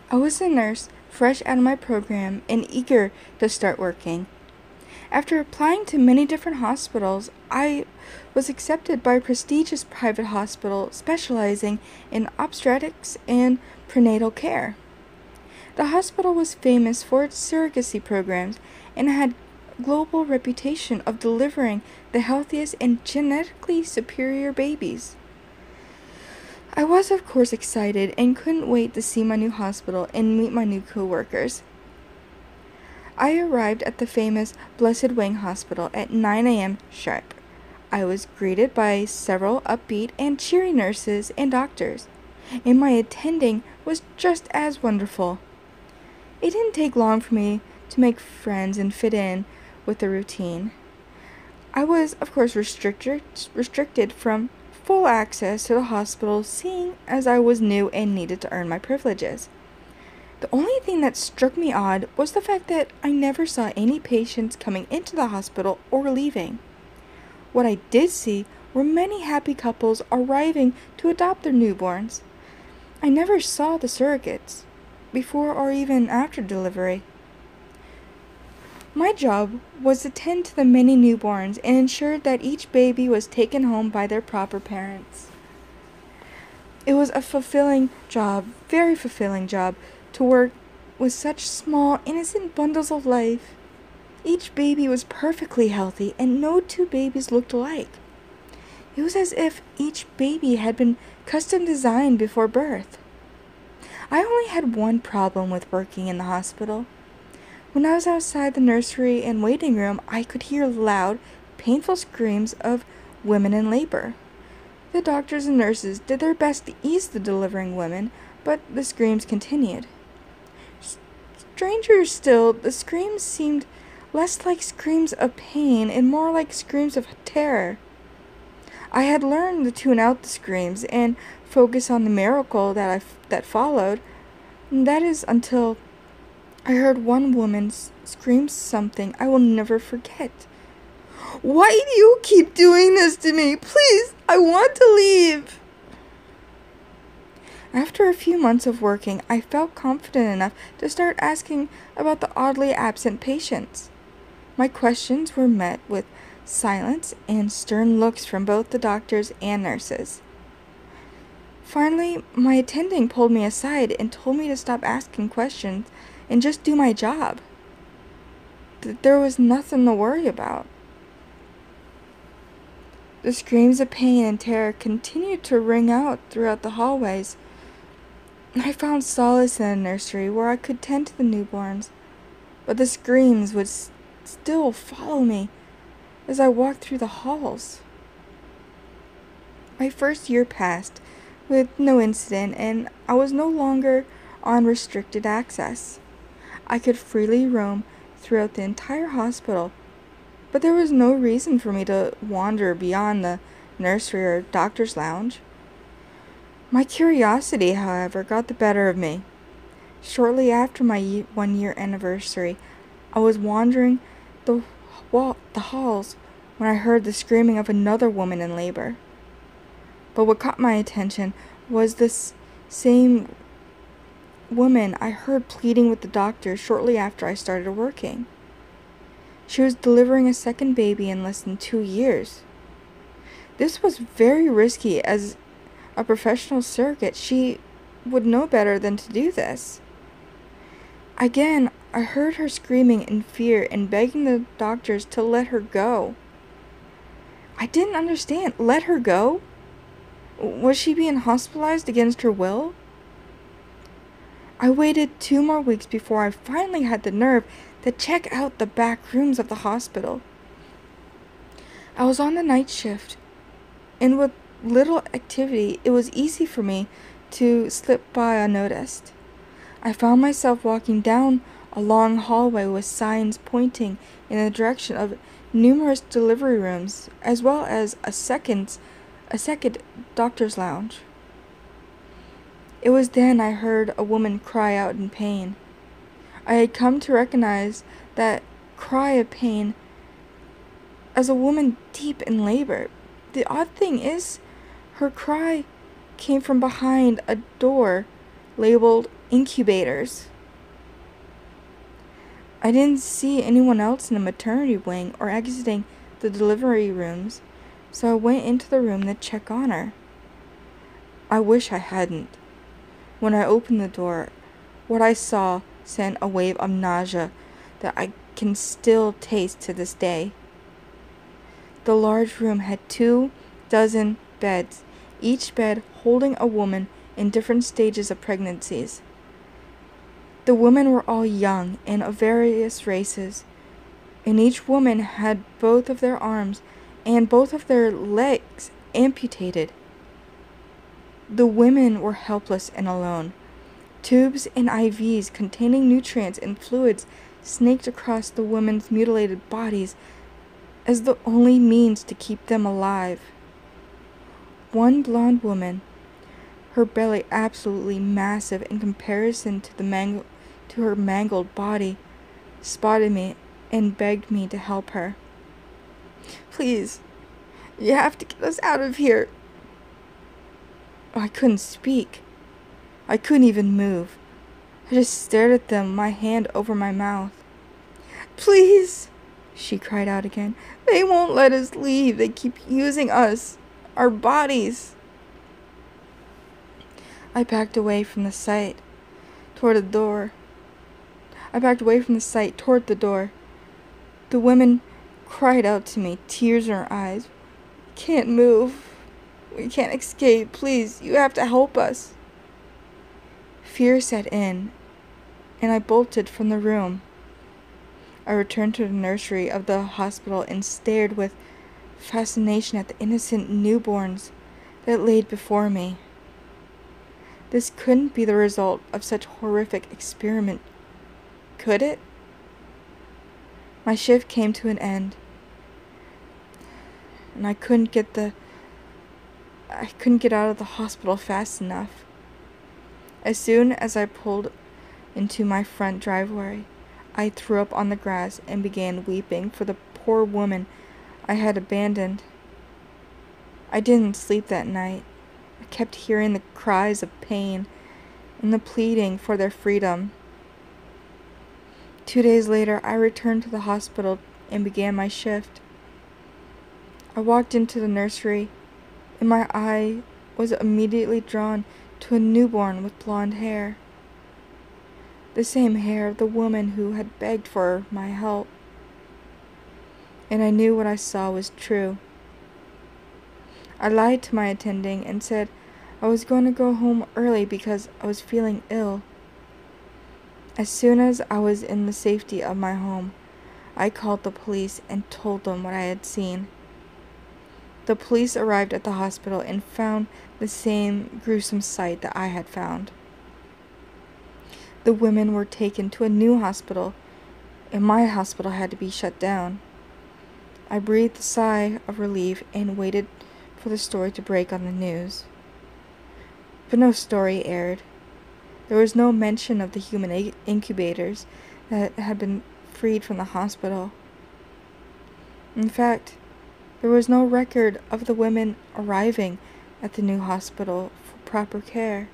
I was a nurse, fresh out of my program and eager to start working. After applying to many different hospitals, I was accepted by a prestigious private hospital specializing in obstetrics and prenatal care. The hospital was famous for its surrogacy programs and had a global reputation of delivering the healthiest and genetically superior babies. I was, of course, excited and couldn't wait to see my new hospital and meet my new co-workers. I arrived at the famous Blessed Wing Hospital at 9 a.m. sharp. I was greeted by several upbeat and cheery nurses and doctors, and my attending was just as wonderful. It didn't take long for me to make friends and fit in with the routine. I was, of course, restricted from full access to the hospital, seeing as I was new and needed to earn my privileges. The only thing that struck me odd was the fact that I never saw any patients coming into the hospital or leaving. What I did see were many happy couples arriving to adopt their newborns. I never saw the surrogates, before or even after delivery. My job was to tend to the many newborns and ensure that each baby was taken home by their proper parents. It was a fulfilling job, very fulfilling job, to work with such small, innocent bundles of life. Each baby was perfectly healthy, and no two babies looked alike. It was as if each baby had been custom designed before birth. I only had one problem with working in the hospital. When I was outside the nursery and waiting room, I could hear loud, painful screams of women in labor. The doctors and nurses did their best to ease the delivering women, but the screams continued. Stranger still, the screams seemed less like screams of pain and more like screams of terror. I had learned to tune out the screams and focus on the miracle that followed. And that is until I heard one woman scream something I will never forget. "Why do you keep doing this to me? Please, I want to leave." After a few months of working, I felt confident enough to start asking about the oddly absent patients. My questions were met with silence and stern looks from both the doctors and nurses. Finally, my attending pulled me aside and told me to stop asking questions and just do my job. That there was nothing to worry about. The screams of pain and terror continued to ring out throughout the hallways. I found solace in a nursery where I could tend to the newborns, but the screams would still follow me as I walked through the halls. My first year passed with no incident, and I was no longer on restricted access. I could freely roam throughout the entire hospital, but there was no reason for me to wander beyond the nursery or doctor's lounge. My curiosity, however, got the better of me. Shortly after my 1-year anniversary, I was wandering the halls when I heard the screaming of another woman in labor. But what caught my attention was this same woman I heard pleading with the doctor shortly after I started working. She was delivering a second baby in less than 2 years. This was very risky. As a professional surrogate, she would know better than to do this. Again, I heard her screaming in fear and begging the doctors to let her go. I didn't understand. Let her go? Was she being hospitalized against her will? I waited 2 more weeks before I finally had the nerve to check out the back rooms of the hospital. I was on the night shift, and with little activity, it was easy for me to slip by unnoticed. I found myself walking down a long hallway with signs pointing in the direction of numerous delivery rooms, as well as a second doctor's lounge. It was then I heard a woman cry out in pain. I had come to recognize that cry of pain as a woman deep in labor. The odd thing is, her cry came from behind a door labeled Incubators. I didn't see anyone else in the maternity wing or exiting the delivery rooms, so I went into the room to check on her. I wish I hadn't. When I opened the door, what I saw sent a wave of nausea that I can still taste to this day. The large room had 24 beds, each bed holding a woman in different stages of pregnancies. The women were all young and of various races, and each woman had both of their arms and both of their legs amputated. The women were helpless and alone. Tubes and IVs containing nutrients and fluids snaked across the women's mutilated bodies as the only means to keep them alive. One blonde woman, her belly absolutely massive in comparison to her mangled body, spotted me and begged me to help her. "Please, you have to get us out of here." I couldn't speak. I couldn't even move. I just stared at them, my hand over my mouth. "Please," she cried out again. "They won't let us leave. They keep using us, our bodies." I backed away from the site toward the door. The women cried out to me, tears in her eyes. "We can't move. We can't escape. Please, you have to help us." Fear set in, and I bolted from the room. I returned to the nursery of the hospital and stared with fascination at the innocent newborns that laid before me. This couldn't be the result of such horrific experiment, could it? My shift came to an end, and I couldn't get out of the hospital fast enough. As soon as I pulled into my front driveway, I threw up on the grass and began weeping for the poor woman I had abandoned. I didn't sleep that night. I kept hearing the cries of pain and the pleading for their freedom. 2 days later, I returned to the hospital and began my shift. I walked into the nursery, and my eye was immediately drawn to a newborn with blonde hair. The same hair of the woman who had begged for my help. And I knew what I saw was true. I lied to my attending and said I was going to go home early because I was feeling ill. As soon as I was in the safety of my home, I called the police and told them what I had seen. The police arrived at the hospital and found the same gruesome sight that I had found. The women were taken to a new hospital, and my hospital had to be shut down. I breathed a sigh of relief and waited for the story to break on the news. But no story aired. There was no mention of the human incubators that had been freed from the hospital. In fact, there was no record of the women arriving at the new hospital for proper care.